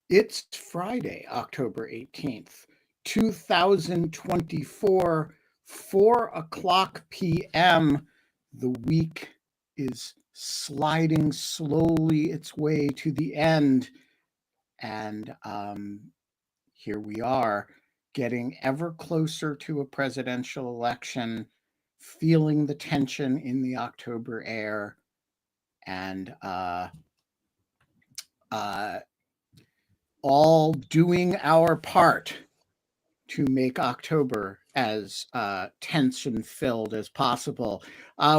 It's Friday, October 18th, 2024, 4 o'clock p.m. The week is sliding slowly its way to the end. And here we are, getting ever closer to a presidential election, feeling the tension in the October air, and uh, all doing our part to make October as tension filled as possible.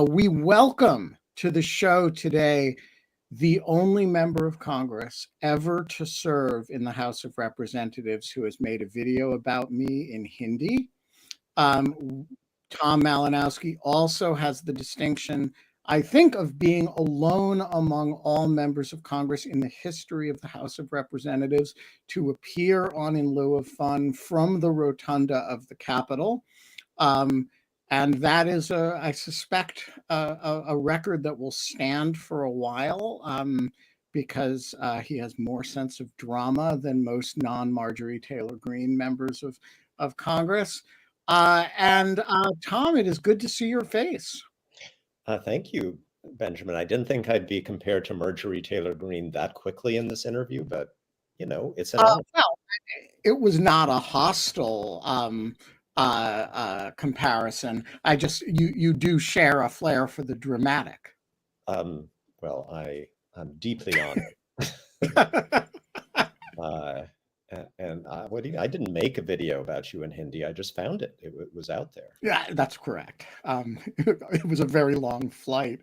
We welcome to the show today the only member of Congress ever to serve in the House of Representatives who has made a video about me in Hindi. Tom Malinowski also has the distinction, I think, of being alone among all members of Congress in the history of the House of Representatives to appear on In Lieu of Fun from the rotunda of the Capitol. And that is, I suspect, a record that will stand for a while because he has more sense of drama than most non-Marjorie Taylor Greene members of Congress. And Tom, it is good to see your face. Thank you, Benjamin. I didn't think I'd be compared to Marjorie Taylor Greene that quickly in this interview, but it's an honor. Well, it was not a hostile comparison. You do share a flair for the dramatic. Well, I'm deeply honored. I didn't make a video about you in Hindi. I just found it. It was out there. Yeah, that's correct. It was a very long flight.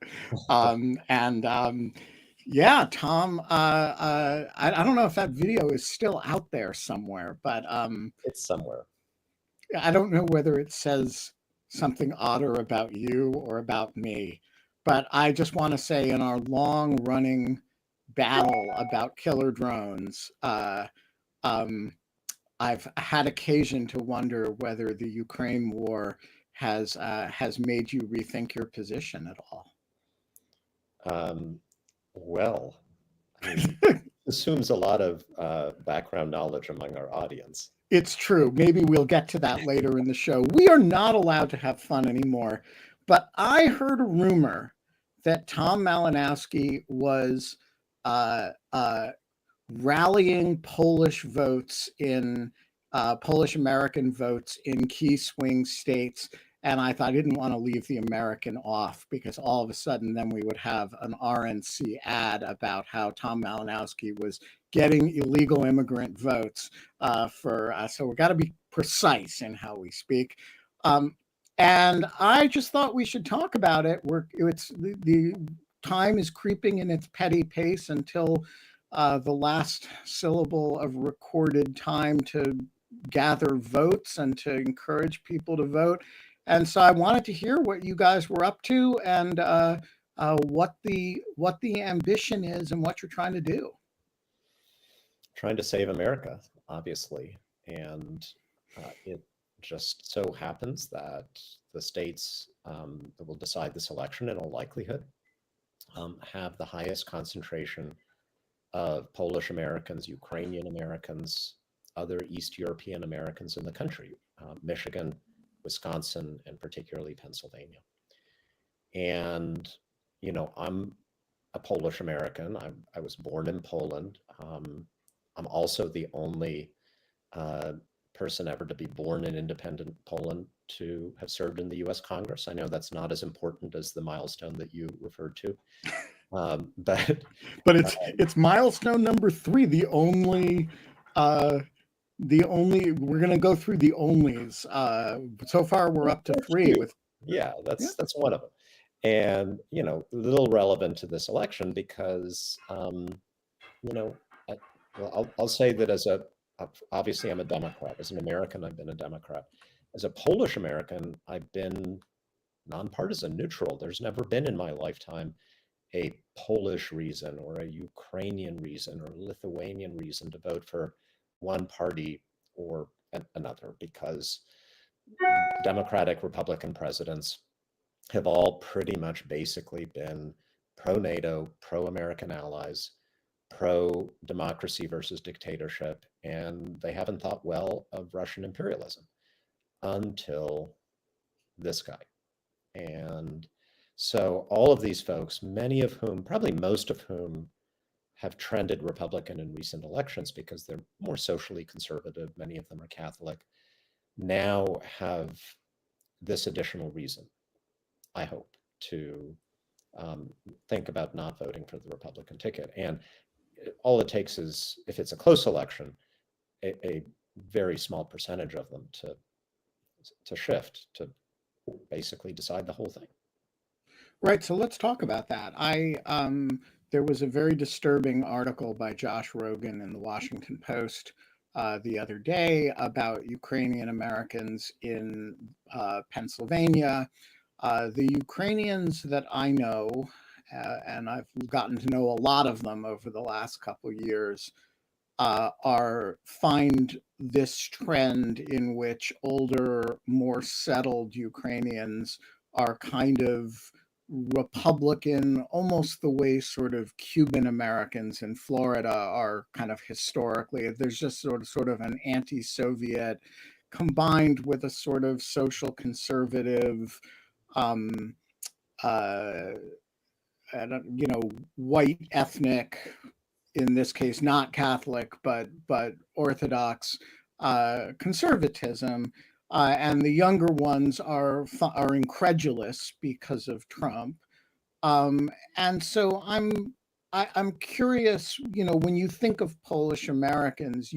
Yeah, Tom, I don't know if that video is still out there somewhere, but it's somewhere. I don't know whether it says something odder about you or about me, but I just want to say in our long running battle about killer drones, I've had occasion to wonder whether the Ukraine war has made you rethink your position at all. Well, assumes a lot of background knowledge among our audience. It's true. Maybe we'll get to that later in the show. We are not allowed to have fun anymore, but I heard a rumor that Tom Malinowski was rallying Polish votes in Polish American votes in key swing states. And I thought I didn't want to leave the American off because all of a sudden then we would have an RNC ad about how Tom Malinowski was getting illegal immigrant votes so we got to be precise in how we speak. And I just thought we should talk about it. The time is creeping in its petty pace until the last syllable of recorded time to gather votes and to encourage people to vote. And so I wanted to hear what you guys were up to and what the ambition is and what you're trying to do. Trying to save America, obviously. And it just so happens that the states that will decide this election in all likelihood have the highest concentration of Polish Americans, Ukrainian Americans, other East European Americans in the country, Michigan, Wisconsin, and particularly Pennsylvania. And, I'm a Polish American. I was born in Poland. I'm also the only person ever to be born in independent Poland to have served in the U.S. Congress. I know that's not as important as the milestone that you referred to. But it's milestone number 3, the only we're going to go through the onlys. So far we're up to 3 with that's one of them. And a little relevant to this election because I'll say that obviously I'm a Democrat. As an American, I've been a Democrat. As a Polish American, I've been nonpartisan, neutral. There's never been in my lifetime a Polish reason or a Ukrainian reason or a Lithuanian reason to vote for one party or another, because Democratic, Republican presidents have all pretty much basically been pro-NATO, pro-American allies, pro-democracy versus dictatorship, and they haven't thought well of Russian imperialism until this guy. And so all of these folks, many of whom, probably most of whom, have trended Republican in recent elections because they're more socially conservative, many of them are Catholic, now have this additional reason, I hope, to think about not voting for the Republican ticket. And all it takes is, if it's a close election, a very small percentage of them to shift, to basically decide the whole thing. Right. So let's talk about that. There was a very disturbing article by Josh Rogan in the Washington Post the other day about Ukrainian Americans in Pennsylvania. The Ukrainians that I know, and I've gotten to know a lot of them over the last couple of years, find this trend in which older, more settled Ukrainians are kind of Republican, almost the way sort of Cuban Americans in Florida are kind of historically. There's just sort of an anti-Soviet combined with a sort of social conservative, um, uh, white ethnic, in this case not Catholic but Orthodox conservatism, and the younger ones are incredulous because of Trump. And so I'm curious. When you think of Polish Americans,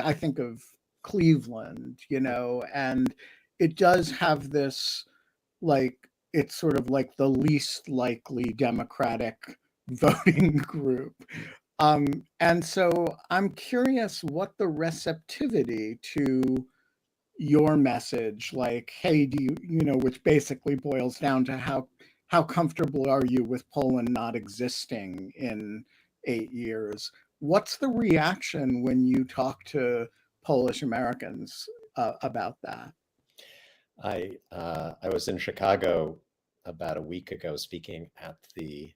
I think of Cleveland, and it does have this, like, it's sort of like the least likely Democratic voting group. And so I'm curious what the receptivity to your message, like, hey, which basically boils down to how comfortable are you with Poland not existing in 8 years? What's the reaction when you talk to Polish Americans about that? I was in Chicago about a week ago speaking at the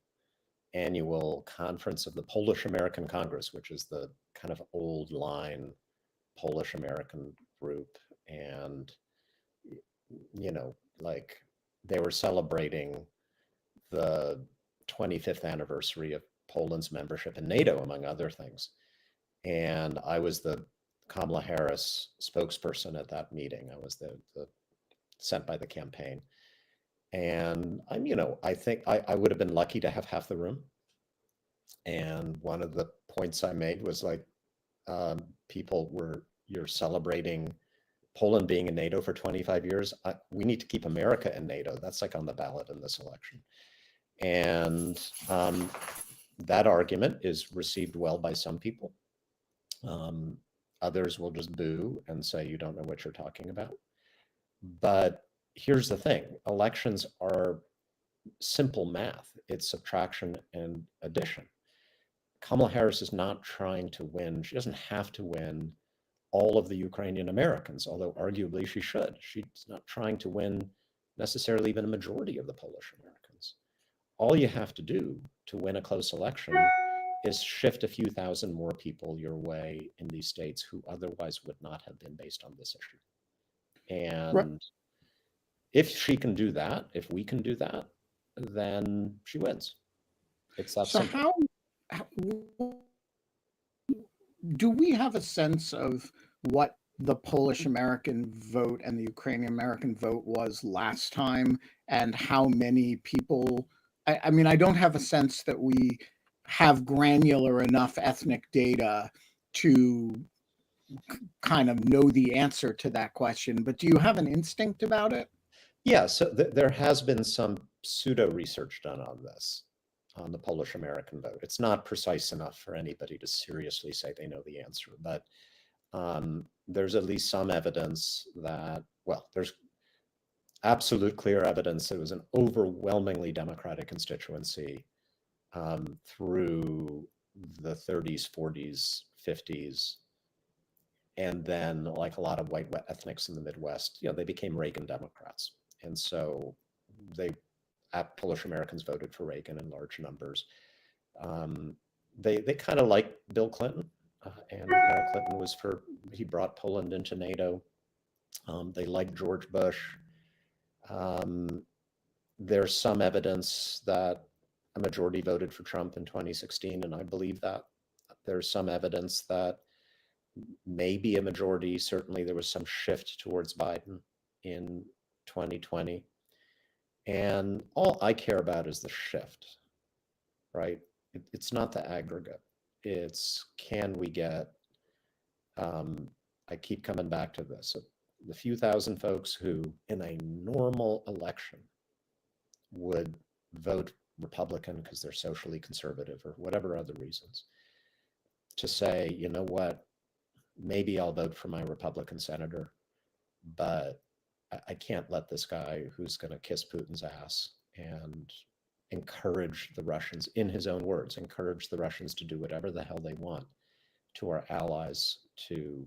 annual conference of the Polish American Congress, which is the kind of old line Polish American group. And, like, they were celebrating the 25th anniversary of Poland's membership in NATO, among other things. And I was the Kamala Harris spokesperson at that meeting. I was the sent by the campaign. And I think I would have been lucky to have half the room. And one of the points I made was like, you're celebrating Poland being in NATO for 25 years. We need to keep America in NATO. That's like on the ballot in this election. And that argument is received well by some people. Others will just boo and say, you don't know what you're talking about. But here's the thing, elections are simple math. It's subtraction and addition. Kamala Harris is not trying to win. She doesn't have to win all of the Ukrainian Americans, although arguably she should. She's not trying to win necessarily even a majority of the Polish Americans. All you have to do to win a close election is shift a few thousand more people your way in these states who otherwise would not have been, based on this issue. And if she can do that, if we can do that, then she wins. It's that So simple. how do we have a sense of what the Polish American vote and the Ukrainian American vote was last time, and how many people? I mean, I don't have a sense that we have granular enough ethnic data to kind of know the answer to that question, but do you have an instinct about it? Yeah, so there has been some pseudo research done on this, on the Polish American vote. It's not precise enough for anybody to seriously say they know the answer, but there's at least some evidence that, well, there's absolute clear evidence it was an overwhelmingly Democratic constituency through the 30s, 40s, 50s. And then, like a lot of white ethnics in the Midwest, they became Reagan Democrats. And so Polish Americans voted for Reagan in large numbers. they kind of like Bill Clinton, and Clinton he brought Poland into NATO. They like George Bush. Um, there's some evidence that a majority voted for Trump in 2016, and I believe that. There's some evidence that maybe a majority, certainly there was some shift towards Biden in 2020. And all I care about is the shift, right? It's not the aggregate. It's can we get, I keep coming back to this, the few thousand folks who in a normal election would vote Republican because they're socially conservative or whatever other reasons, to say, you know what, maybe I'll vote for my Republican senator, but I can't let this guy who's going to kiss Putin's ass and encourage the Russians, in his own words, encourage the Russians to do whatever the hell they want to our allies to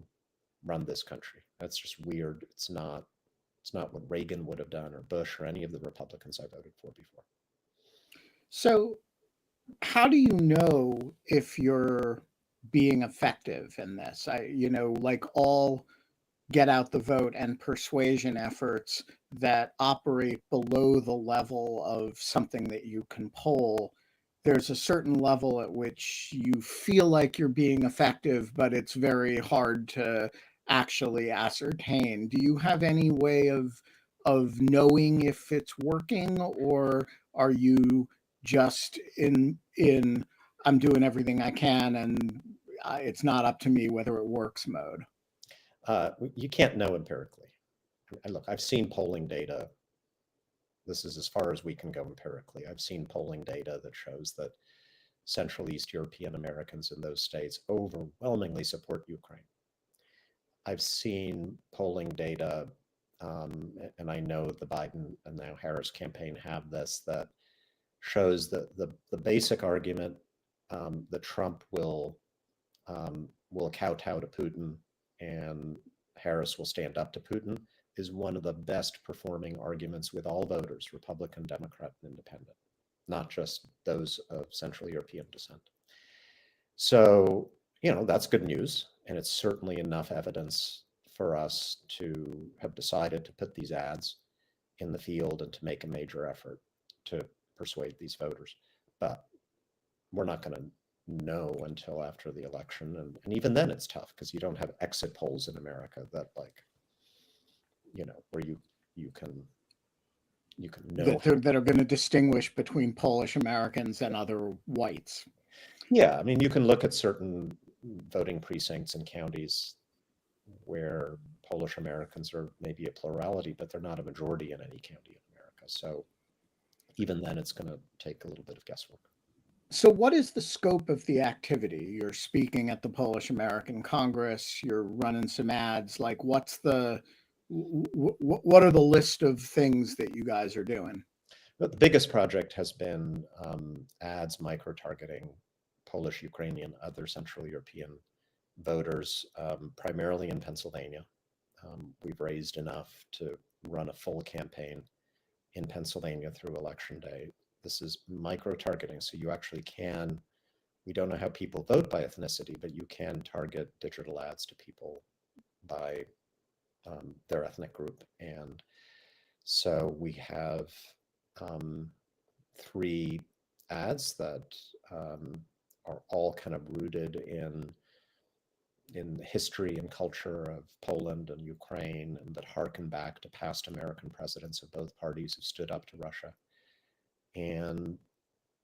run this country. That's just weird. It's not what Reagan would have done or Bush or any of the Republicans I voted for before. So, how do you know if you're being effective in this? Like all get out the vote and persuasion efforts that operate below the level of something that you can poll, there's a certain level at which you feel like you're being effective, but it's very hard to actually ascertain. Do you have any way of knowing if it's working, or are you just in I'm doing everything I can and it's not up to me whether it works mode? You can't know empirically. And look, I've seen polling data. This is as far as we can go empirically. I've seen polling data that shows that Central East European Americans in those states overwhelmingly support Ukraine. I've seen polling data, and I know the Biden and now Harris campaign have this, that shows that the basic argument that Trump will kowtow to Putin and Harris will stand up to Putin is one of the best performing arguments with all voters, Republican, Democrat, and Independent, not just those of Central European descent. So, that's good news. And it's certainly enough evidence for us to have decided to put these ads in the field and to make a major effort to persuade these voters. But we're not going to know until after the election. And even then it's tough because you don't have exit polls in America that where you can know. That are going to distinguish between Polish Americans and other whites. Yeah, I mean, you can look at certain voting precincts in counties where Polish Americans are maybe a plurality, but they're not a majority in any county in America. So even then it's going to take a little bit of guesswork. So what is the scope of the activity? You're speaking at the Polish American Congress, you're running some ads. Like what are the list of things that you guys are doing? But the biggest project has been ads micro-targeting Polish, Ukrainian, other Central European voters, primarily in Pennsylvania. We've raised enough to run a full campaign in Pennsylvania through Election Day. This is micro-targeting, so you actually can, we don't know how people vote by ethnicity, but you can target digital ads to people by their ethnic group. And so we have 3 ads that are all kind of rooted in the history and culture of Poland and Ukraine, and that harken back to past American presidents of both parties who stood up to Russia. And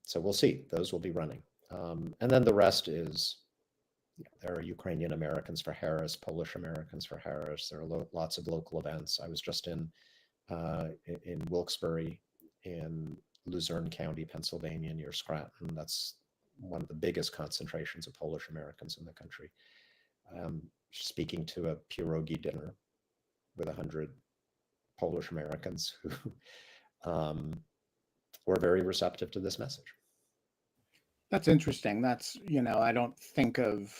so we'll see, those will be running. And then the rest is, there are Ukrainian Americans for Harris, Polish Americans for Harris. There are lots of local events. I was just in Wilkes-Barre in Luzerne County, Pennsylvania, near Scranton. That's one of the biggest concentrations of Polish Americans in the country. Speaking to a pierogi dinner with 100 Polish Americans who were very receptive to this message. That's interesting. That's, I think of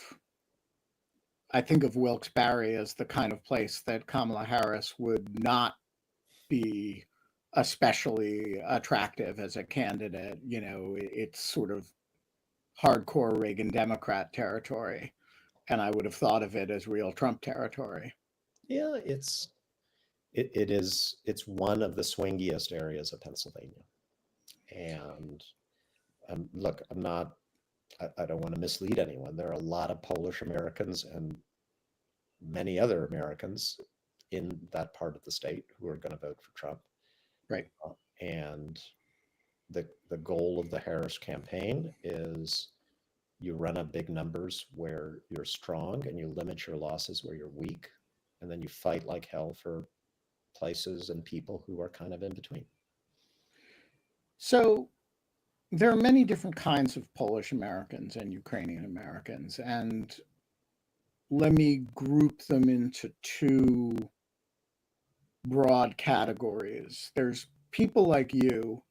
Wilkes-Barre as the kind of place that Kamala Harris would not be especially attractive as a candidate. It's sort of hardcore Reagan Democrat territory, and I would have thought of it as real Trump territory. Yeah, it's one of the swingiest areas of Pennsylvania. And look, I don't want to mislead anyone. There are a lot of Polish Americans and many other Americans in that part of the state who are going to vote for Trump. Right. And the goal of the Harris campaign is you run up big numbers where you're strong and you limit your losses where you're weak. And then you fight like hell for places and people who are kind of in between. So there are many different kinds of Polish Americans and Ukrainian Americans, and let me group them into two broad categories. There's people like you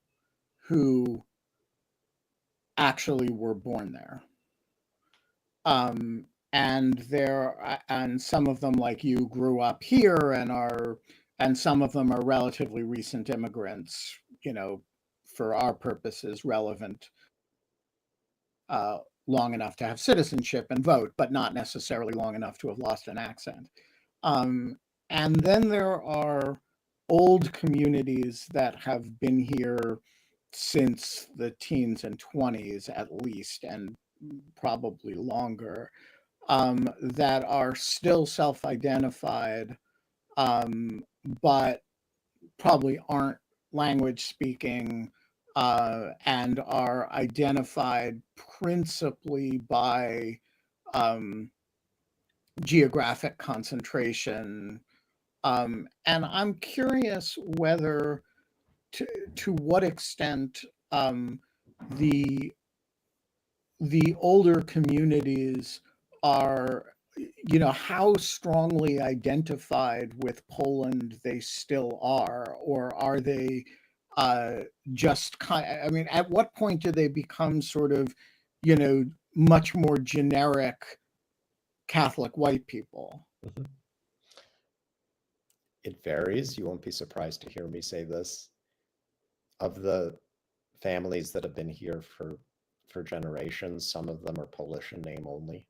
who actually were born there. And some of them like you grew up here and some of them are relatively recent immigrants, for our purposes relevant long enough to have citizenship and vote, but not necessarily long enough to have lost an accent. And then there are old communities that have been here since the teens and 20s at least, and probably longer, that are still self-identified, but probably aren't language speaking, and are identified principally by geographic concentration. And I'm curious whether, to what extent, the older communities are, how strongly identified with Poland they still are, or are they just I mean, at what point do they become sort of, much more generic Catholic white people? Mhm. It varies. You won't be surprised to hear me say this. Of the families that have been here for generations, some of them are Polish in name only.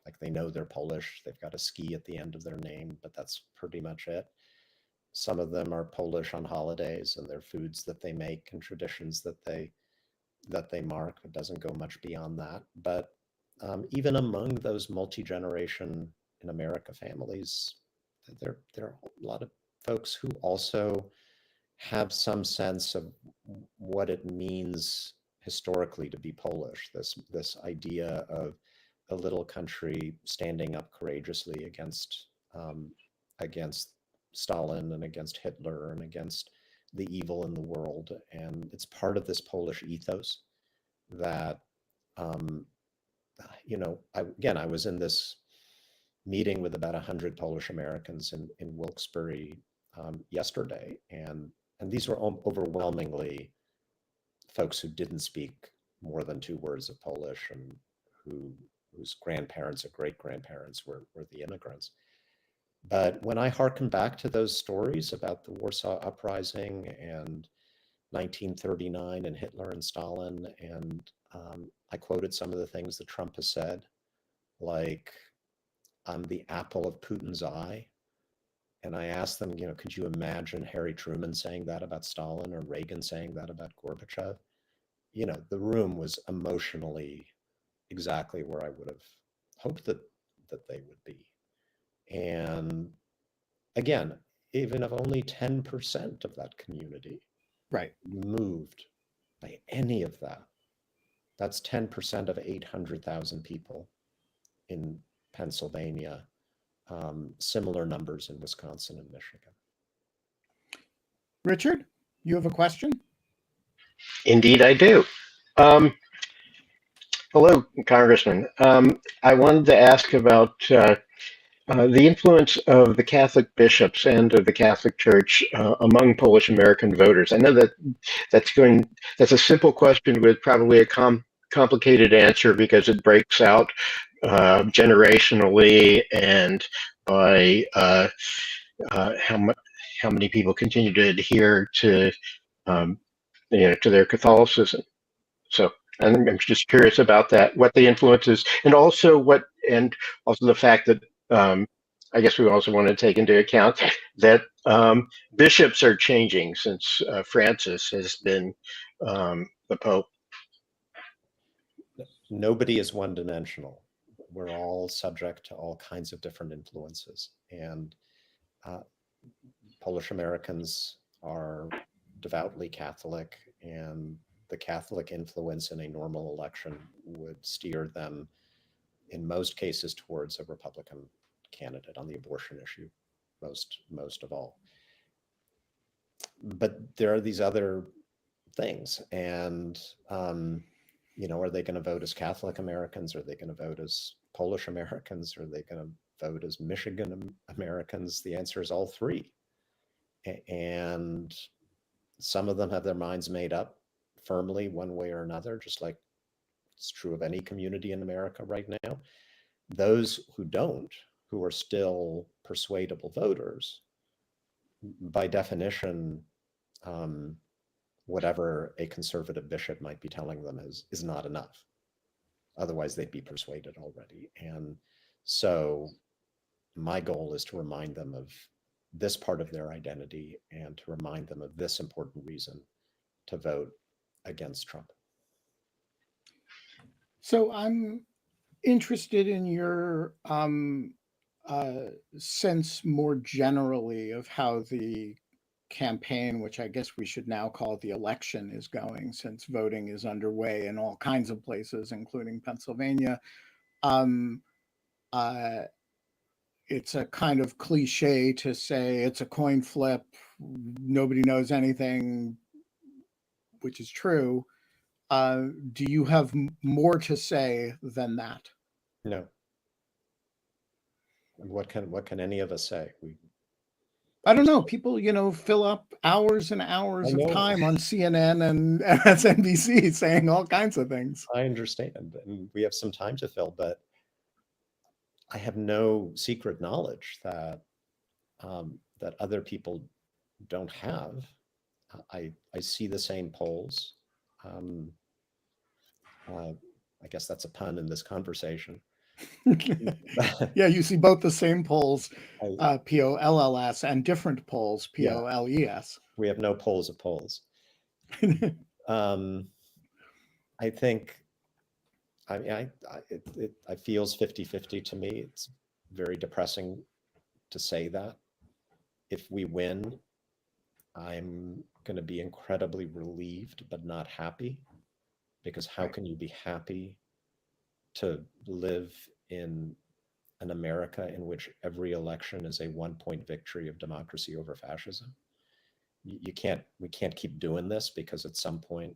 Like they know they're Polish, they've got a ski at the end of their name, but that's pretty much it. Some of them are Polish on holidays and their foods that they make and traditions that they mark. It doesn't go much beyond that. But even among those multi-generation in America families, there are a lot of folks who also have some sense of what it means historically to be Polish. This idea of a little country standing up courageously against Stalin and against Hitler and against the evil in the world. And it's part of this Polish ethos that, I was in this meeting with about 100 Polish Americans in Wilkes-Barre yesterday, and these were overwhelmingly folks who didn't speak more than 2 words of Polish and whose grandparents or great-grandparents were the immigrants. But when I hearken back to those stories about the Warsaw Uprising and 1939 and Hitler and Stalin, and I quoted some of the things that Trump has said, like, I'm the apple of Putin's eye. And I asked them, could you imagine Harry Truman saying that about Stalin or Reagan saying that about Gorbachev? The room was emotionally exactly where I would have hoped that they would be. And again, even if only 10% of that community Right. moved by any of that, that's 10% of 800,000 people in Pennsylvania. Similar numbers in Wisconsin and Michigan. Richard, you have a question? Indeed, I do. Hello, Congressman. I wanted to ask about the influence of the Catholic bishops and of the Catholic Church among Polish American voters. I know that that's a simple question with probably a complicated answer because it breaks out generationally and by how many people continue to adhere to to their Catholicism. So And I'm just curious about that, what the influence is, and also the fact that I guess we also want to take into account that bishops are changing since Francis has been the Pope. Nobody is one-dimensional. We're all subject to all kinds of different influences. And Polish Americans are devoutly Catholic, and the Catholic influence in a normal election would steer them, in most cases, towards a Republican candidate on the abortion issue, most of all. But there are these other things, and are they going to vote as Catholic Americans? Are they going to vote as Polish Americans? Are they going to vote as Michigan Americans? The answer is all three. And some of them have their minds made up firmly one way or another, just like it's true of any community in America right now. Those who don't, who are still persuadable voters, by definition, whatever a conservative bishop might be telling them is not enough. Otherwise, they'd be persuaded already. And so my goal is to remind them of this part of their identity and to remind them of this important reason to vote against Trump. So I'm interested in your sense more generally of how the campaign, which I guess we should now call the election, is going, since voting is underway in all kinds of places, including Pennsylvania. It's a kind of cliche to say it's a coin flip, nobody knows anything, which is true. Do you have more to say than that? No. What can any of us say? I don't know. People, fill up hours and hours of time on CNN and MSNBC saying all kinds of things. I understand, and we have some time to fill, but I have no secret knowledge that that other people don't have. I see the same polls. I guess that's a pun in this conversation. Yeah, you see both the same polls, POLLS, and different polls, POLES. We have no polls of polls. I think, it feels 50-50 to me. It's very depressing to say that. If we win, I'm going to be incredibly relieved, but not happy, because how can you be happy to live in an America in which every election is a 1-point victory of democracy over fascism? We can't keep doing this, because at some point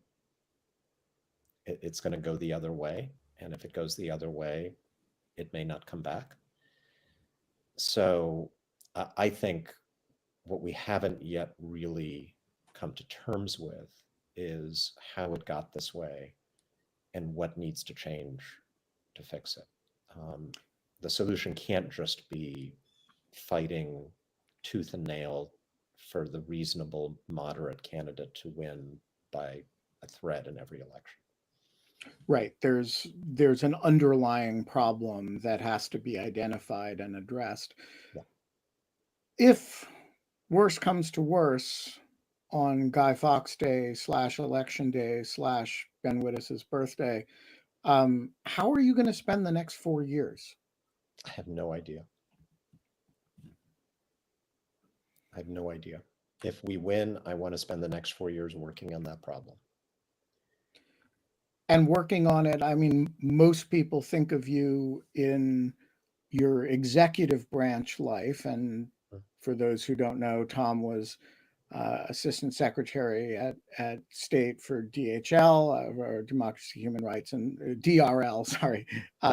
it's going to go the other way. And if it goes the other way, it may not come back. So I think what we haven't yet really come to terms with is how it got this way and what needs to change to fix it. The solution can't just be fighting tooth and nail for the reasonable, moderate candidate to win by a thread in every election. Right. There's an underlying problem that has to be identified and addressed. Yeah. If worse comes to worse, on Guy Fawkes Day / Election Day / Ben Wittes's birthday, how are you going to spend the next 4 years? I have no idea. I have no idea. If we win, I want to spend the next 4 years working on that problem. And working on it, I mean, most people think of you in your executive branch life. And for those who don't know, Tom was Assistant Secretary at State for DHL, or Democracy, Human Rights, and DRL, sorry,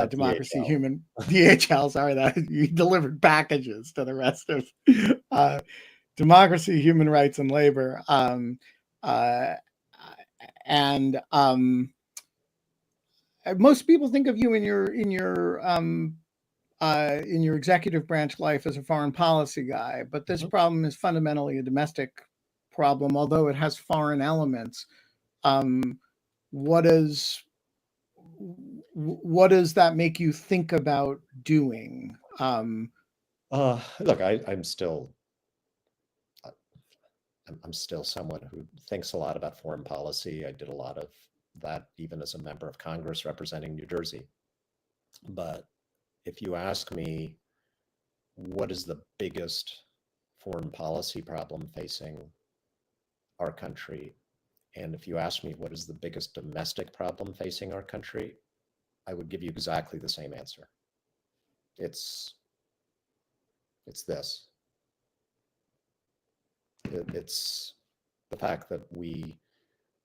Democracy, DHL. Human, DHL, sorry, that you delivered packages to the rest of Democracy, Human Rights, and Labor. Most people think of you in your executive branch life as a foreign policy guy, but this problem is fundamentally a domestic problem, although it has foreign elements. What does what does that make you think about doing? Look, I'm still I'm still someone who thinks a lot about foreign policy. I did a lot of that even as a member of Congress representing New Jersey. But if you ask me, what is the biggest foreign policy problem facing our country? And if you ask me, what is the biggest domestic problem facing our country? I would give you exactly the same answer. It's this. It's the fact that we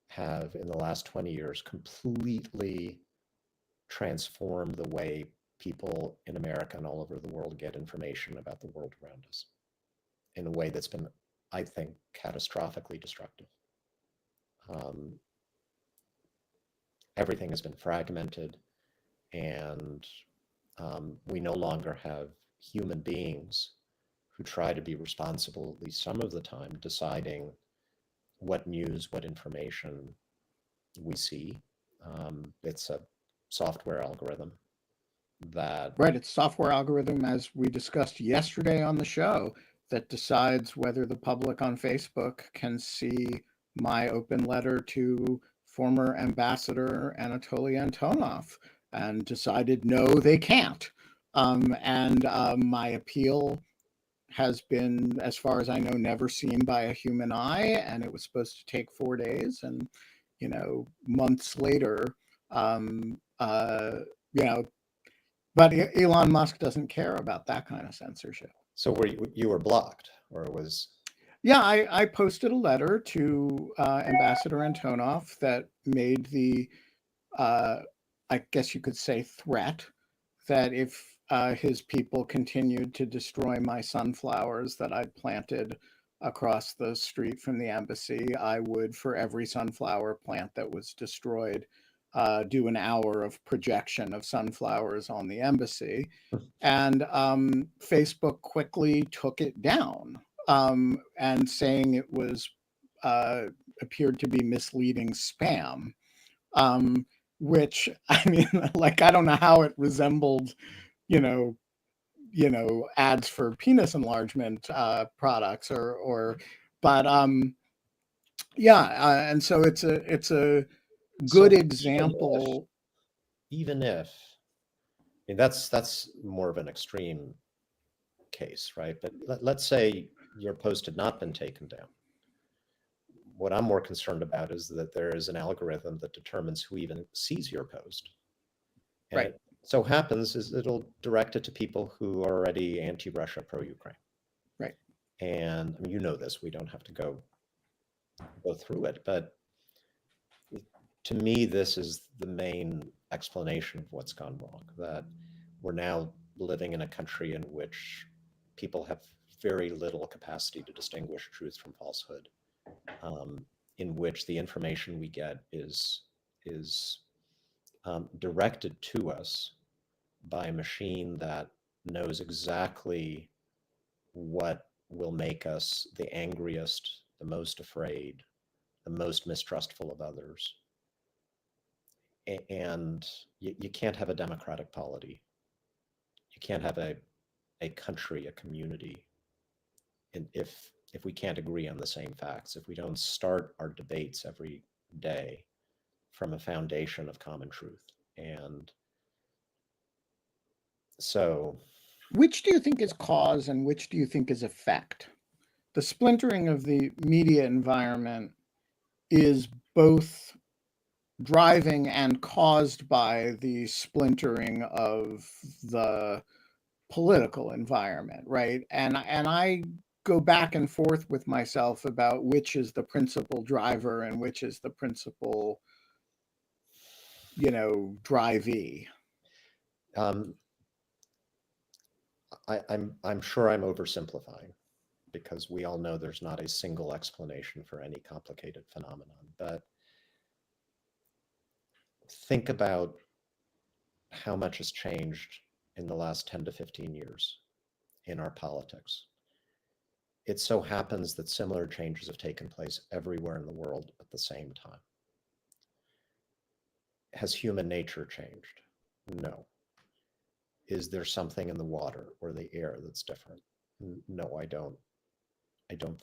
have, in the last 20 years, completely transformed the way people in America and all over the world get information about the world around us in a way that's been, I think, catastrophically destructive. Everything has been fragmented, and we no longer have human beings who try to be responsible, at least some of the time, deciding what news, what information we see. It's a software algorithm that Right, it's software algorithm, as we discussed yesterday on the show, that decides whether the public on Facebook can see my open letter to former Ambassador Anatoly Antonov, and decided no, they can't. My appeal has been, as far as I know, never seen by a human eye, and it was supposed to take 4 days, and months later, um, uh, you know, but Elon Musk doesn't care about that kind of censorship. So you were blocked, or it was? Yeah, I posted a letter to Ambassador Antonov that made the, uh, I guess you could say, threat that if his people continued to destroy my sunflowers that I'd planted across the street from the embassy, I would, for every sunflower plant that was destroyed, do an hour of projection of sunflowers on the embassy. And Facebook quickly took it down, and saying it was appeared to be misleading spam. Which, I mean, like, I don't know how it resembled, you know, ads for penis enlargement products, but yeah, and so it's a good So example. even if, I mean, that's more of an extreme case, right? But let's say your post had not been taken down. What I'm more concerned about is that there is an algorithm that determines who even sees your post. And Right. it so happens is it'll direct it to people who are already anti-Russia, pro-Ukraine. Right. And I mean, you know this, we don't have to go through it, but to me, this is the main explanation of what's gone wrong, that we're now living in a country in which people have very little capacity to distinguish truth from falsehood, in which the information we get is directed to us by a machine that knows exactly what will make us the angriest, the most afraid, the most mistrustful of others. And you can't have a democratic polity. You can't have a country, a community, and if we can't agree on the same facts, if we don't start our debates every day from a foundation of common truth. And so, Which do you think is cause and which do you think is effect? The splintering of the media environment is both driving and caused by the splintering of the political environment, right? And I go back and forth with myself about which is the principal driver and which is the principal, drivee. um, I'm sure I'm oversimplifying, because we all know there's not a single explanation for any complicated phenomenon. But think about how much has changed in the last 10 to 15 years in our politics. It so happens that similar changes have taken place everywhere in the world at the same time. Has human nature changed? No. Is there something in the water or the air that's different? No, I don't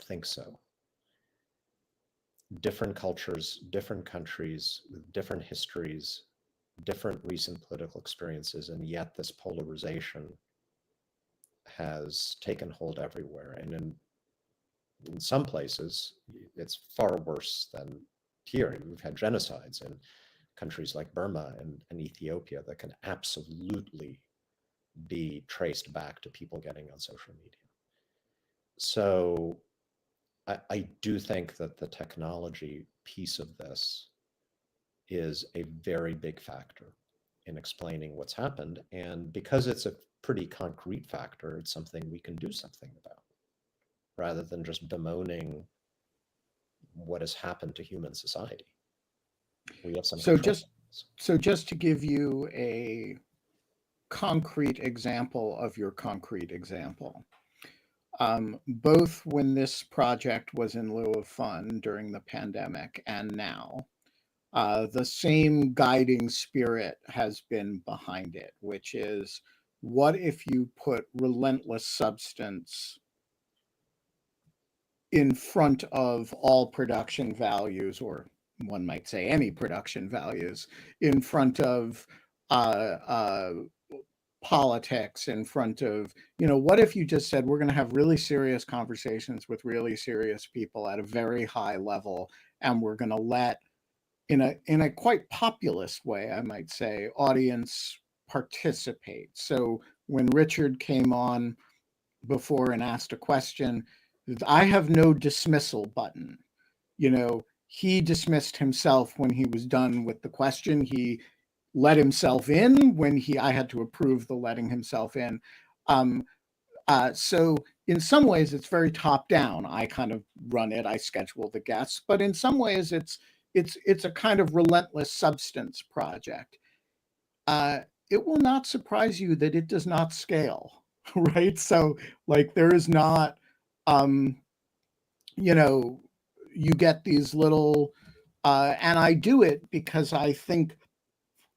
think so. Different cultures, different countries, with different histories, different recent political experiences, and yet this polarization has taken hold everywhere. And in some places, it's far worse than here. We've had genocides in countries like Burma and Ethiopia that can absolutely be traced back to people getting on social media. So I do think that the technology piece of this is a very big factor in explaining what's happened. And because it's a pretty concrete factor, it's something we can do something about rather than just bemoaning what has happened to human society. We have some So control. just to give you a concrete example of your concrete example, both when this project was in lieu of fun during the pandemic and now, the same guiding spirit has been behind it, which is, what if you put relentless substance in front of all production values, or one might say any production values, in front of politics, in front of, what if you just said, we're going to have really serious conversations with really serious people at a very high level, and we're going to let, in a quite populist way, I might say, audience participate. So when Richard came on before and asked a question, I have no dismissal button. He dismissed himself when he was done with the question. He let himself in when I had to approve the letting himself in. So in some ways, it's very top down. I kind of run it. I schedule the guests, but in some ways, it's a kind of relentless substance project. It will not surprise you that it does not scale, right? So like there is not, you get these little, and I do it because I think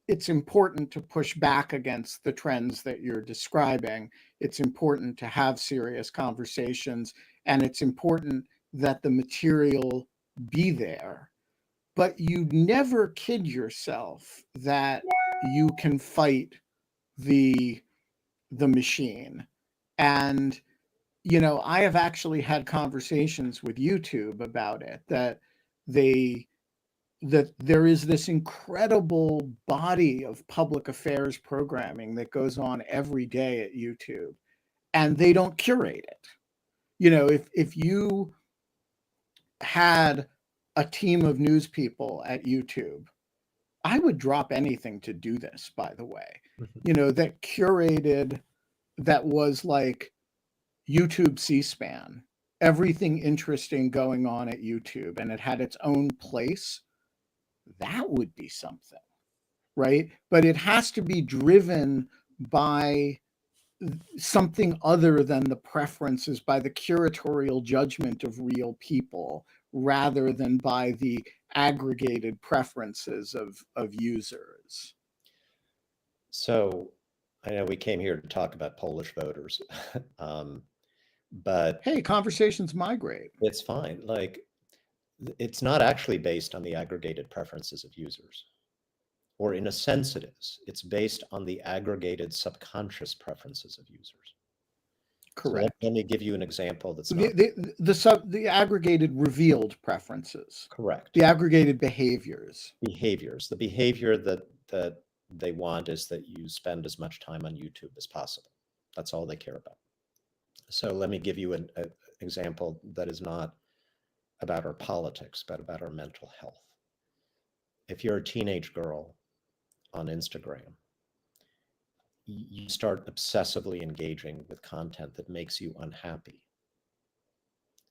it's important to push back against the trends that you're describing. It's important to have serious conversations, and it's important that the material be there. But you never kid yourself that you can fight the machine. And I have actually had conversations with YouTube about it, that there is this incredible body of public affairs programming that goes on every day at YouTube, and they don't curate it. If you had a team of news people at YouTube, I would drop anything to do this, by the way, that curated, that was like YouTube C-SPAN, everything interesting going on at YouTube, and it had its own place. That would be something, right? But it has to be driven by something other than the preferences, by the curatorial judgment of real people, rather than by the aggregated preferences of users. So I know we came here to talk about Polish voters, but hey, conversations migrate. It's fine. Like, it's not actually based on the aggregated preferences of users, or in a sense it is. It's based on the aggregated subconscious preferences of users. Correct. So let me give you an example that's not the aggregated revealed preferences. correct. The aggregated behaviors. The behavior that they want is that you spend as much time on YouTube as possible. That's all they care about. So let me give you an example that is not about our politics, but about our mental health. If you're a teenage girl on Instagram, you start obsessively engaging with content that makes you unhappy.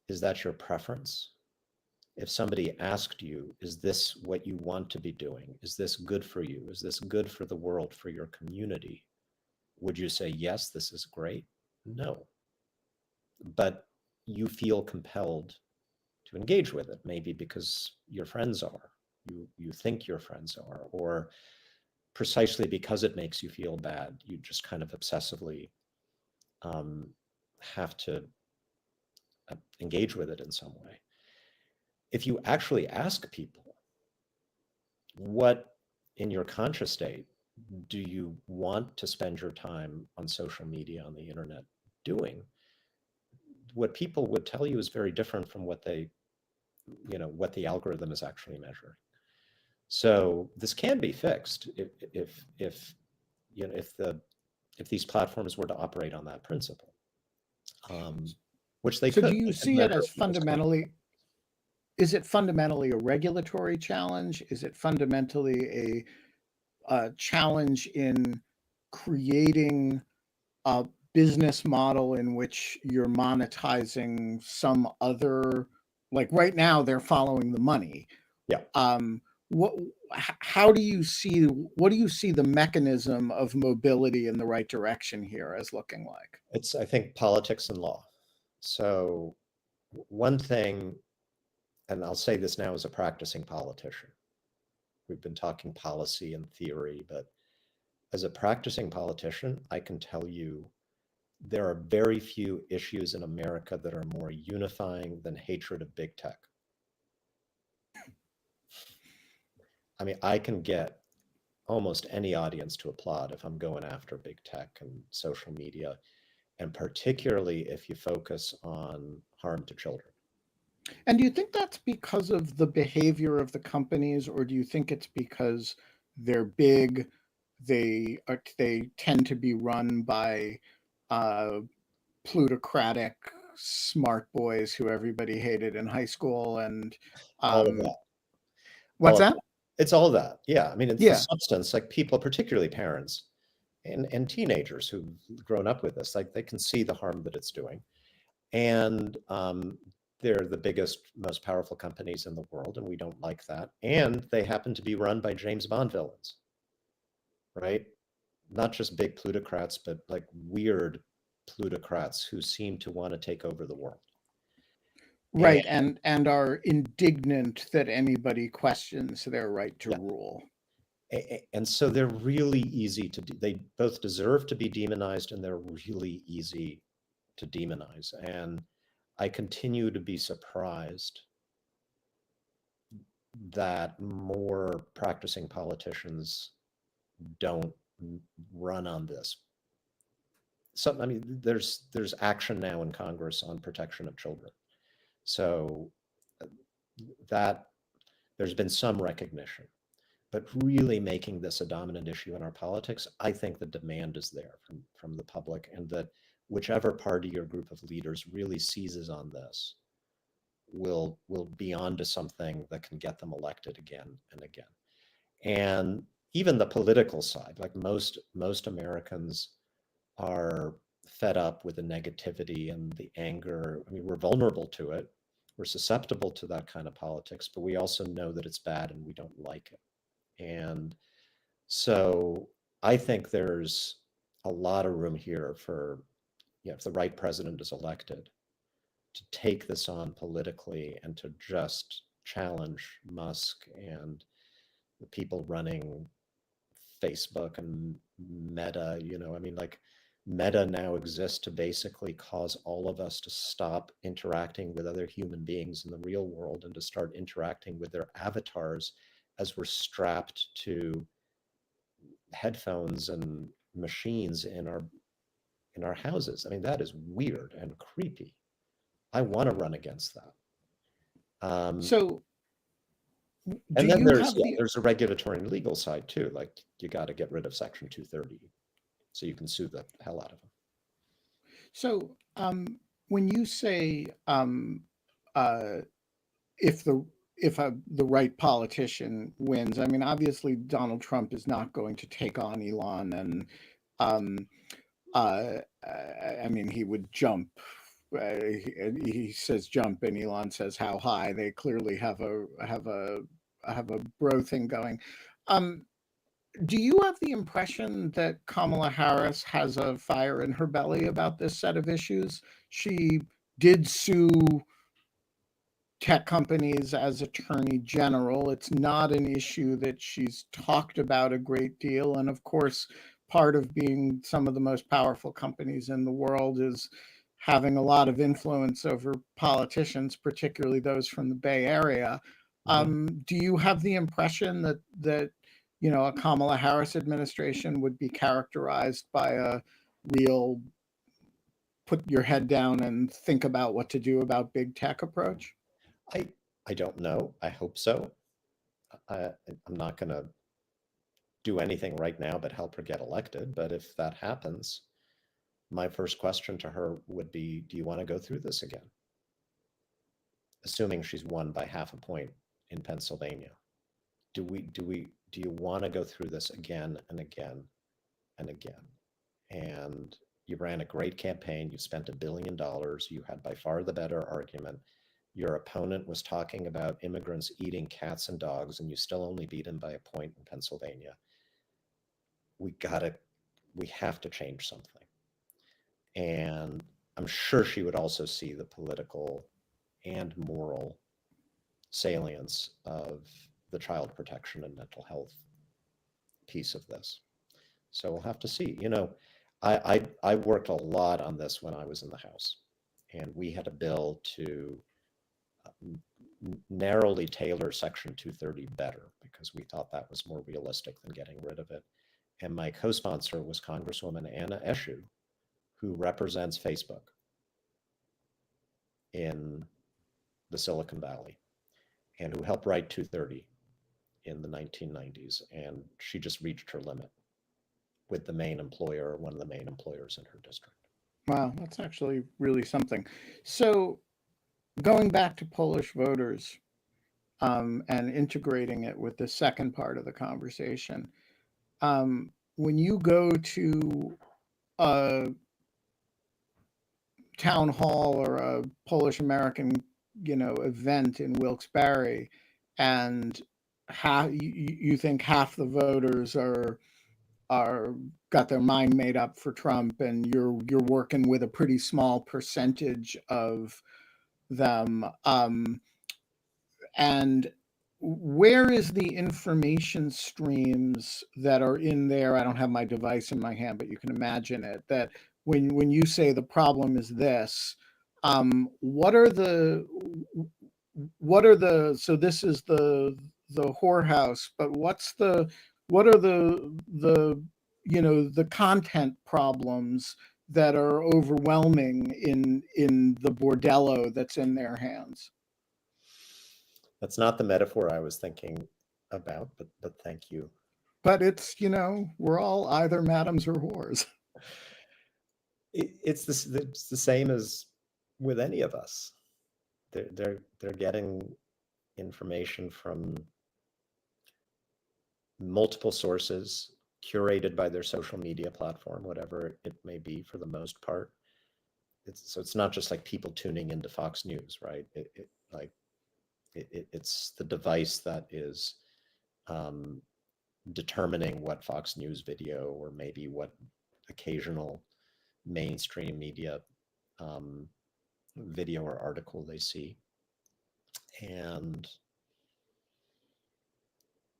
Is that your preference? If somebody asked you, is this what you want to be doing? Is this good for you? Is this good for the world, for your community? Would you say, yes, this is great? No. But you feel compelled to engage with it, maybe because your friends are, you think your friends are, or precisely because it makes you feel bad, you just kind of obsessively have to engage with it in some way. If you actually ask people, what in your conscious state do you want to spend your time on social media, on the internet doing? What people would tell you is very different from what they, what the algorithm is actually measuring. So this can be fixed if these platforms were to operate on that principle, which they So could. do you They could see it measure as fundamentally, is it fundamentally a regulatory challenge? Is it fundamentally a challenge in creating a business model in which you're monetizing some other, like right now they're following the money? Yeah. What how do you see, what do you see the mechanism of mobility in the right direction here as looking like? It's, I think, politics and law. So one thing, and I'll say this now as a practicing politician, we've been talking policy and theory, but as a practicing politician, I can tell you there are very few issues in America that are more unifying than hatred of big tech. I mean, I can get almost any audience to applaud if I'm going after big tech and social media, and particularly if you focus on harm to children. And do you think that's because of the behavior of the companies, or do you think it's because they're big, they tend to be run by uh, plutocratic smart boys who everybody hated in high school, and All of um, that. what's All of that? that. It's all that. Yeah. I mean, it's the Yeah, substance, like people, particularly parents and teenagers who've grown up with this, like they can see the harm that it's doing. And they're the biggest, most powerful companies in the world, and we don't like that. And they happen to be run by James Bond villains, right? Not just big plutocrats, but like weird plutocrats who seem to want to take over the world. And right, and are indignant that anybody questions their right to yeah, rule. and so they're really easy to, they both deserve to be demonized, and they're really easy to demonize. And I continue to be surprised that more practicing politicians don't run on this. So, I mean, there's action now in Congress on protection of children. So that there's been some recognition, but really making this a dominant issue in our politics, I think the demand is there from the public, and that whichever party or group of leaders really seizes on this will be onto something that can get them elected again and again. And even the political side, like most Americans are fed up with the negativity and the anger. I mean, we're vulnerable to it. We're susceptible to that kind of politics, but we also know that it's bad and we don't like it. And so I think there's a lot of room here for, if the right president is elected, to take this on politically and to just challenge Musk and the people running Facebook and Meta. I mean, like, Meta now exists to basically cause all of us to stop interacting with other human beings in the real world and to start interacting with their avatars as we're strapped to headphones and machines in our houses. I mean, that is weird and creepy. I want to run against that. So do And then you have the, there's a regulatory and legal side too. Like, you got to get rid of Section 230 so you can sue the hell out of them. so when you say uh, if the right politician wins, I mean, obviously Donald Trump is not going to take on Elon, and um, I mean, he would jump. He says jump, and Elon says how high. They clearly have a bro thing going. Um, do you have the impression that Kamala Harris has a fire in her belly about this set of issues? She did sue tech companies as attorney general. It's not an issue that she's talked about a great deal. And of course, part of being some of the most powerful companies in the world is having a lot of influence over politicians, particularly those from the Bay Area. Do you have the impression that a Kamala Harris administration would be characterized by a real put your head down and think about what to do about big tech approach? I don't know. I hope so. I'm not going to do anything right now but help her get elected. But if that happens, my first question to her would be, do you want to go through this again? Assuming she's won by half a point in Pennsylvania. Do you want to go through this again and again and again? And you ran a great campaign. You spent $1 billion. You had by far the better argument. Your opponent was talking about immigrants eating cats and dogs, and you still only beat him by a point in Pennsylvania. We have to change something. And I'm sure she would also see the political and moral salience of the child protection and mental health piece of this. So we'll have to see. I worked a lot on this when I was in the House, and we had a bill to narrowly tailor Section 230 better because we thought that was more realistic than getting rid of it. And my co-sponsor was Congresswoman Anna Eshoo, who represents Facebook in the Silicon Valley and who helped write 230 in the 1990s. And she just reached her limit with the main employer, one of the main employers in her district. Wow, that's actually really something. So going back to Polish voters and integrating it with the second part of the conversation, when you go to a town hall or a Polish American, event in Wilkes-Barre, and you think half the voters are got their mind made up for Trump, and you're working with a pretty small percentage of them. And where is the information streams that are in there? I don't have my device in my hand, but you can imagine it. That when you say the problem is this, what are the so this is the whorehouse, but what are the content problems that are overwhelming in the bordello that's in their hands? That's not the metaphor I was thinking about, but thank you. But it's, we're all either madams or whores. It's the same as with any of us. They're getting information from multiple sources, curated by their social media platform, whatever it may be, for the most part. So it's not just like people tuning into Fox News, right? It's the device that is determining what Fox News video or maybe what occasional mainstream media video or article they see. And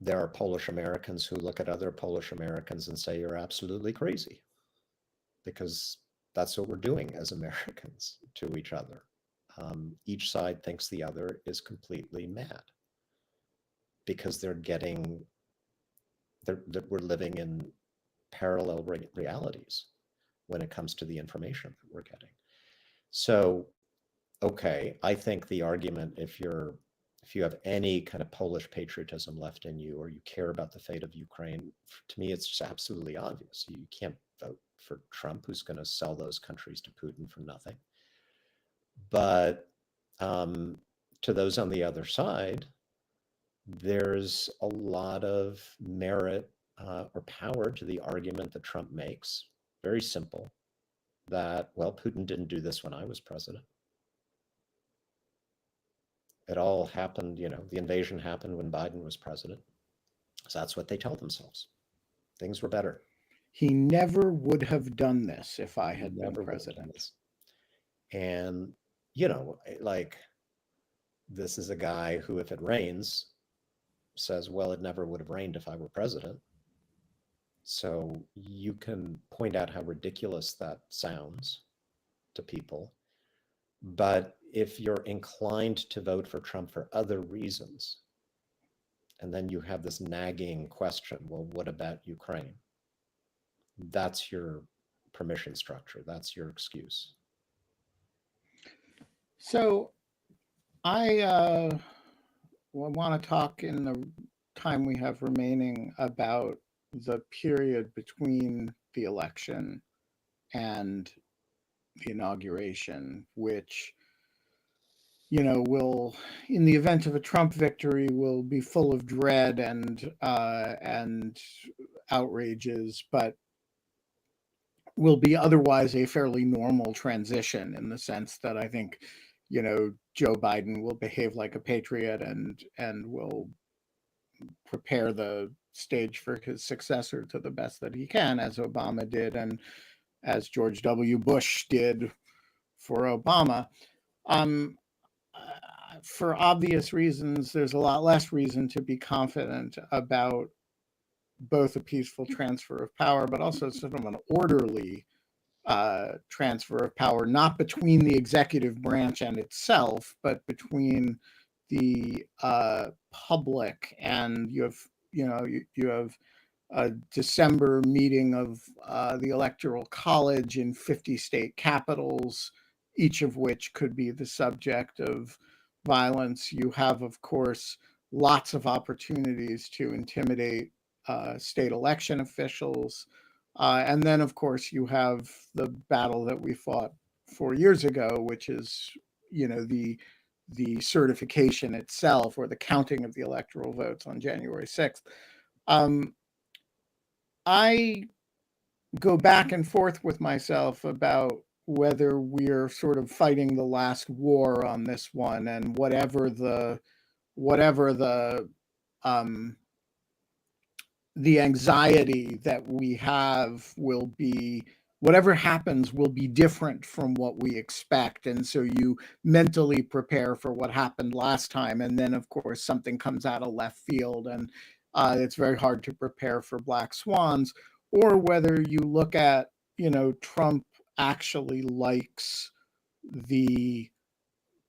there are Polish Americans who look at other Polish Americans and say, you're absolutely crazy, because that's what we're doing as Americans to each other. Each side thinks the other is completely mad because we're living in parallel realities when it comes to the information that we're getting. So, okay, I think the argument, if you have any kind of Polish patriotism left in you, or you care about the fate of Ukraine, to me, it's just absolutely obvious. You can't vote for Trump, who's going to sell those countries to Putin for nothing. But to those on the other side, there's a lot of merit or power to the argument that Trump makes. Very simple, that, well, Putin didn't do this when I was president. It all happened, the invasion happened when Biden was president. So that's what they tell themselves. Things were better. He never would have done this if I had been president. And, this is a guy who, if it rains, says, well, it never would have rained if I were president. So you can point out how ridiculous that sounds to people. But if you're inclined to vote for Trump for other reasons, and then you have this nagging question, well, what about Ukraine? That's your permission structure. That's your excuse. So I want to talk in the time we have remaining about the period between the election and the inauguration, which, will, in the event of a Trump victory, will be full of dread and outrages, but will be otherwise a fairly normal transition in the sense that I think, Joe Biden will behave like a patriot and will prepare the stage for his successor to the best that he can, as Obama did and as George W. Bush did for Obama. Um, for obvious reasons, there's a lot less reason to be confident about both a peaceful transfer of power, but also sort of an orderly transfer of power, not between the executive branch and itself, but between the public. And you have a December meeting of the Electoral College in 50 state capitals, each of which could be the subject of violence. You have, of course, lots of opportunities to intimidate state election officials. And then, of course, you have the battle that we fought 4 years ago, which is, the certification itself or the counting of the electoral votes on January 6th. Um, I go back and forth with myself about whether we're sort of fighting the last war on this one, and whatever um, the anxiety that we have will be, whatever happens will be different from what we expect. And so you mentally prepare for what happened last time. And then, of course, something comes out of left field, and it's very hard to prepare for black swans. Or whether you look at, Trump actually likes the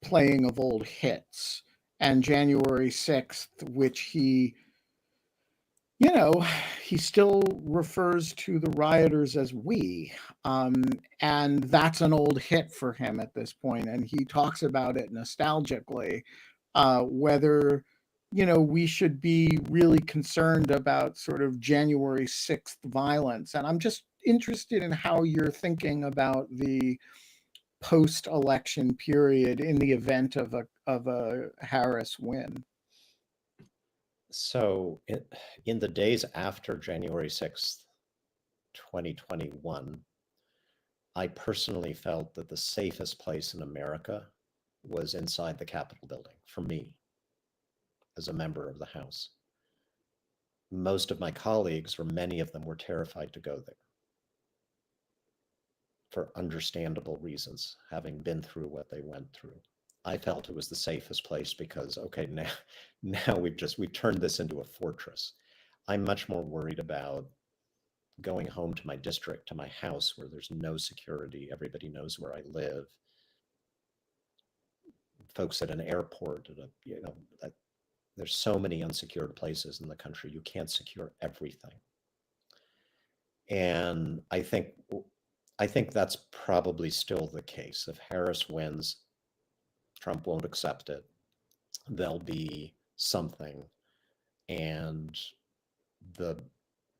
playing of old hits. And January 6th, which you know, he still refers to the rioters as we. And that's an old hit for him at this point, and he talks about it nostalgically. Whether, we should be really concerned about sort of January 6th violence. And I'm just interested in how you're thinking about the post-election period in the event of a Harris win. So in the days after January 6th, 2021, I personally felt that the safest place in America was inside the Capitol building for me as a member of the House. Most of my colleagues, or many of them, were terrified to go there for understandable reasons, having been through what they went through. I felt it was the safest place because, okay, now we've turned this into a fortress. I'm much more worried about going home to my district, to my house, where there's no security. Everybody knows where I live. Folks at an airport, there's so many unsecured places in the country. You can't secure everything. And I think that's probably still the case. If Harris wins, Trump won't accept it. There'll be something, and the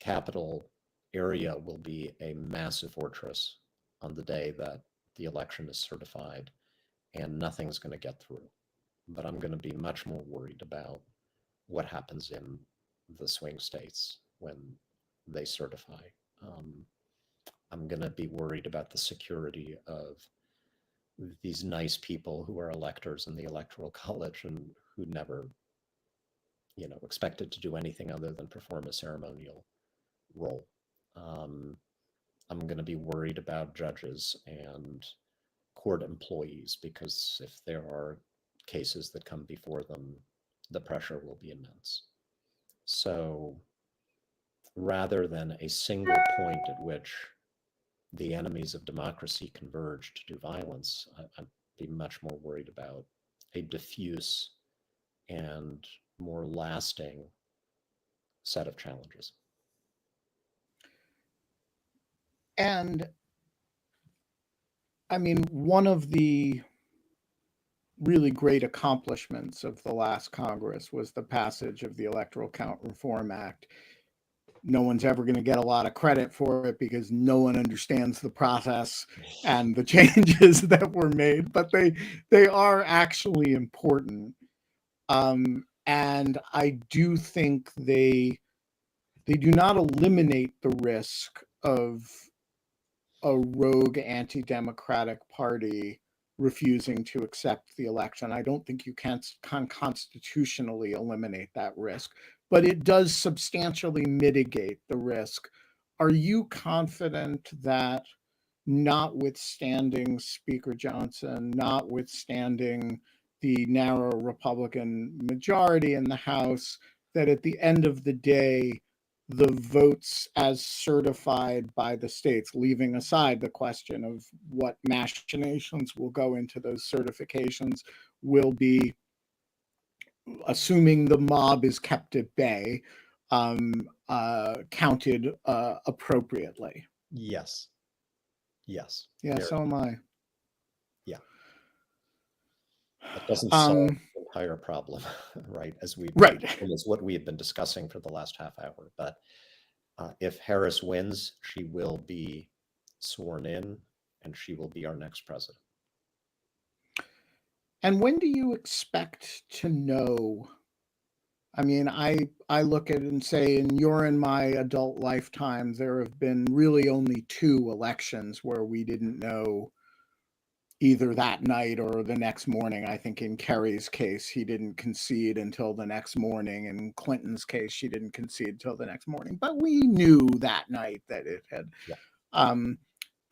Capitol area will be a massive fortress on the day that the election is certified, and nothing's going to get through. But I'm going to be much more worried about what happens in the swing states when they certify. I'm going to be worried about the security of these nice people who are electors in the Electoral College and who never, expected to do anything other than perform a ceremonial role. I'm going to be worried about judges and court employees, because if there are cases that come before them, the pressure will be immense. So rather than a single point at which the enemies of democracy converge to do violence, I'd be much more worried about a diffuse and more lasting set of challenges. And I mean, one of the really great accomplishments of the last Congress was the passage of the Electoral Count Reform Act. No one's ever going to get a lot of credit for it because no one understands the process and the changes that were made, but they are actually important. And I do think they do not eliminate the risk of a rogue anti-democratic party refusing to accept the election. I don't think you can constitutionally eliminate that risk, but it does substantially mitigate the risk. Are you confident that, notwithstanding Speaker Johnson, notwithstanding the narrow Republican majority in the House, that at the end of the day, the votes as certified by the states, leaving aside the question of what machinations will go into those certifications, will be, assuming the mob is kept at bay, counted appropriately? Yes. Yes. Yeah, so am I. Yeah. That doesn't solve the entire problem, right? Right. As what we have been discussing for the last half hour. But if Harris wins, she will be sworn in and she will be our next president. And when do you expect to know? I mean, I look at it and say, in my adult lifetime, there have been really only 2 elections where we didn't know either that night or the next morning. I think in Kerry's case, he didn't concede until the next morning. In Clinton's case, she didn't concede until the next morning. But we knew that night that it had. Yeah.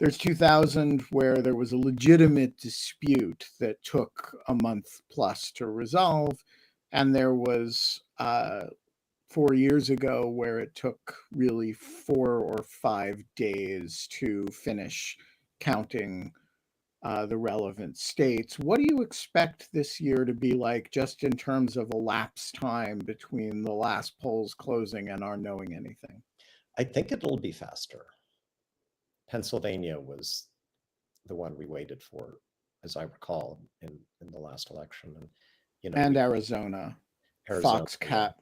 There's 2000 where there was a legitimate dispute that took a month plus to resolve. And there was 4 years ago where it took really 4 or 5 days to finish counting the relevant states. What do you expect this year to be like, just in terms of elapsed time between the last polls closing and our knowing anything? I think it'll be faster. Pennsylvania was the one we waited for, as I recall, in the last election. And and Arizona. Arizona.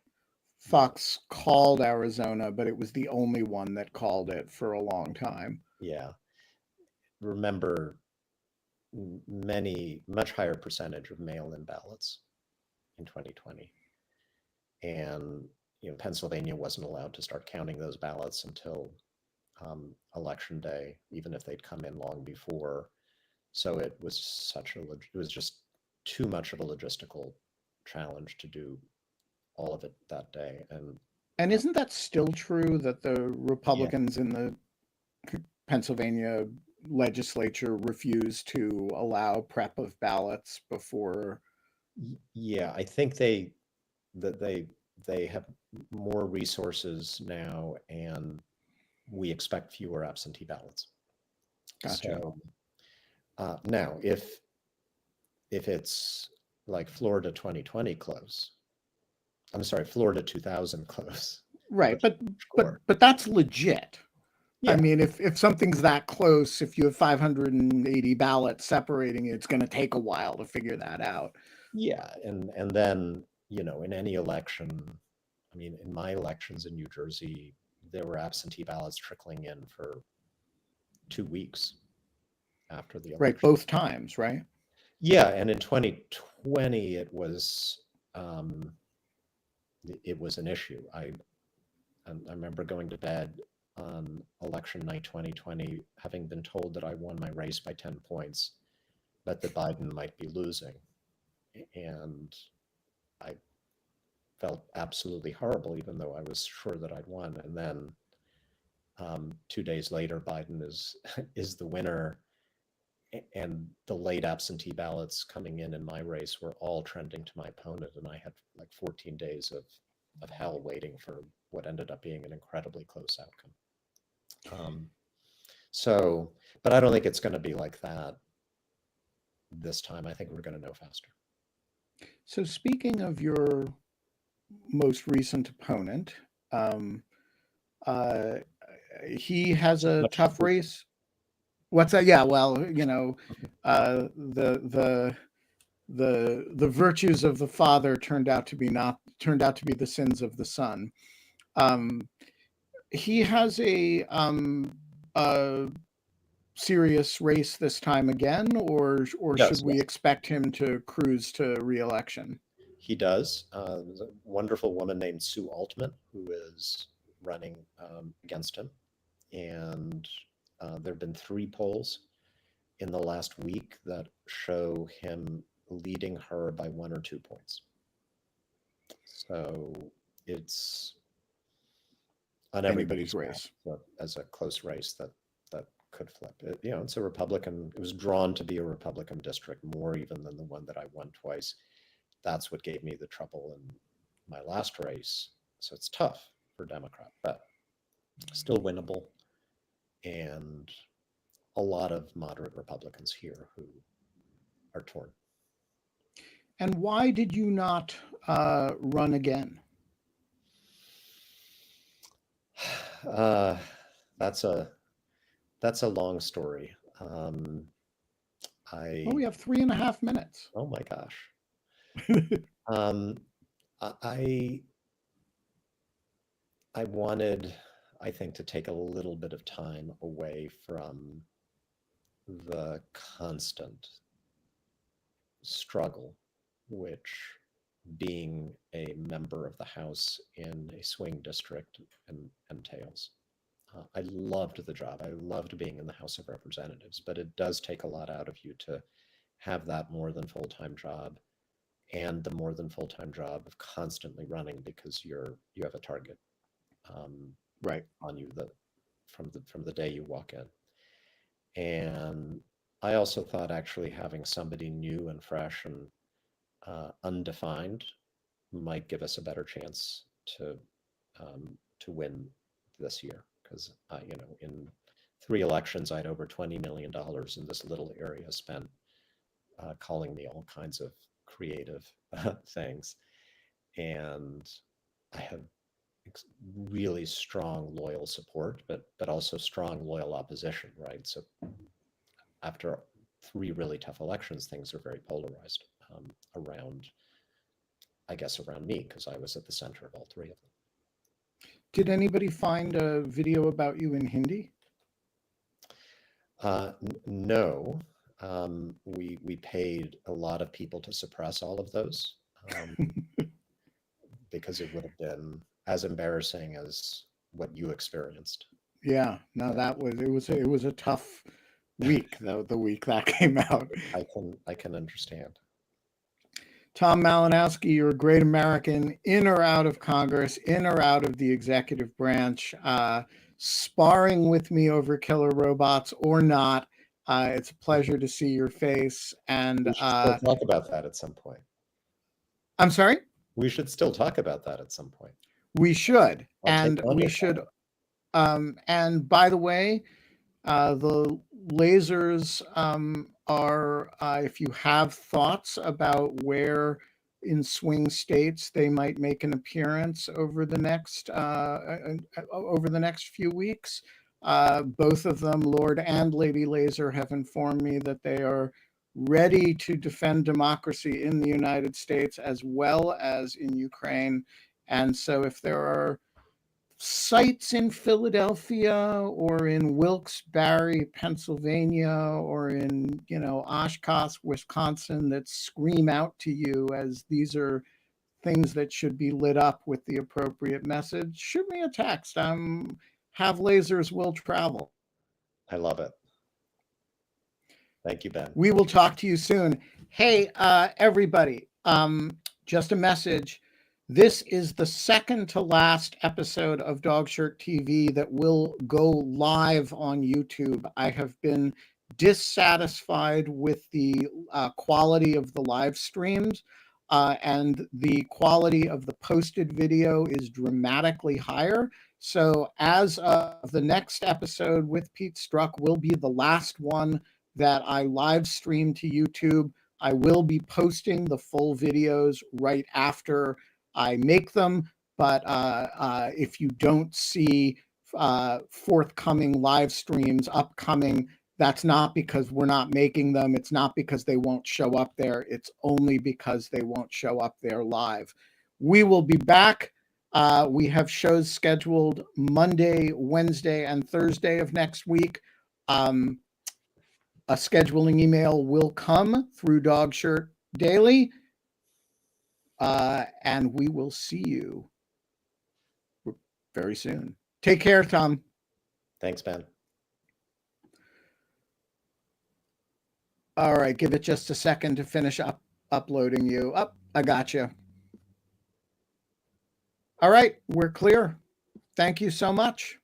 Fox called Arizona, but it was the only one that called it for a long time. Yeah. Remember, much higher percentage of mail-in ballots in 2020. And Pennsylvania wasn't allowed to start counting those ballots until election day, even if they'd come in long before. So it was just too much of a logistical challenge to do all of it that day. And isn't that still true, that the Republicans in the Pennsylvania legislature refused to allow prep of ballots before? Yeah, I think they have more resources now, and we expect fewer absentee ballots. Gotcha. So now, if it's like Florida 2020 close, I'm sorry, Florida 2000 close. Right, but that's legit. Yeah. I mean, if something's that close, if you have 580 ballots separating it, it's going to take a while to figure that out. Yeah, and then in any election, I mean, in my elections in New Jersey, there were absentee ballots trickling in for 2 weeks after the election. Right, both times, right? Yeah, and in 2020, it was an issue. I remember going to bed on election night 2020, having been told that I won my race by 10 points, but that Biden might be losing. And I felt absolutely horrible, even though I was sure that I'd won. And then 2 days later, Biden is the winner. and the late absentee ballots coming in my race were all trending to my opponent, and I had like 14 days of hell waiting for what ended up being an incredibly close outcome. But I don't think it's going to be like that this time. I think we're going to know faster. So speaking of your most recent opponent, he has a tough race. What's that? Yeah, well, the virtues of the father turned out to be the sins of the son. He has a serious race this time again, or should we expect him to cruise to re-election? He does. There's a wonderful woman named Sue Altman who is running against him, and there have been 3 polls in the last week that show him leading her by 1 or 2 points. So it's on everybody's race as a close race that could flip. It's a Republican. It was drawn to be a Republican district more even than the one that I won twice. That's what gave me the trouble in my last race. So it's tough for Democrat, but still winnable. And a lot of moderate Republicans here who are torn. And why did you not run again? That's a long story. We have 3.5 minutes. Oh my gosh. I wanted, I think, to take a little bit of time away from the constant struggle, which being a member of the House in a swing district entails. I loved the job. I loved being in the House of Representatives, but it does take a lot out of you to have that more than full-time job and the more than full-time job of constantly running because you have a target right on you from the day you walk in. And I also thought actually having somebody new and fresh and undefined might give us a better chance to win this year. Because in 3 elections, I had over $20 million in this little area spent calling me all kinds of creative things, and I have really strong, loyal support, but also strong, loyal opposition. Right. So after 3 really tough elections, things are very polarized around me because I was at the center of all 3 of them. Did anybody find a video about you in Hindi? No. We paid a lot of people to suppress all of those because it would have been as embarrassing as what you experienced. Yeah, no, it was a tough week, though, the week that came out. I can understand. Tom Malinowski, you're a great American, in or out of Congress, in or out of the executive branch, sparring with me over killer robots or not. It's a pleasure to see your face. And we should still talk about that at some point. I'm sorry? We should still talk about that at some point. We should. And we should. And by the way, the lasers are, if you have thoughts about where in swing states they might make an appearance over the next few weeks, both of them, Lord and Lady Laser, have informed me that they are ready to defend democracy in the United States as well as in Ukraine. And so if there are sites in Philadelphia or in Wilkes-Barre, Pennsylvania, or in, Oshkosh, Wisconsin, that scream out to you as these are things that should be lit up with the appropriate message, shoot me a text. Have lasers will travel. I love it. Thank you, Ben. We will talk to you soon. Hey, everybody, just a message. This is the second to last episode of Dogshirt TV that will go live on YouTube. I have been dissatisfied with the quality of the live streams, and the quality of the posted video is dramatically higher. So as of the next episode with Pete Struck will be the last one that I live stream to YouTube. I will be posting the full videos right after I make them. But if you don't see forthcoming live streams upcoming, that's not because we're not making them. It's not because they won't show up there. It's only because they won't show up there live. We will be back. We have shows scheduled Monday, Wednesday, and Thursday of next week. A scheduling email will come through Dogshirt Daily, and we will see you very soon. Take care, Tom. Thanks, Ben. All right, give it just a second to finish uploading you. I got you. All right, we're clear. Thank you so much.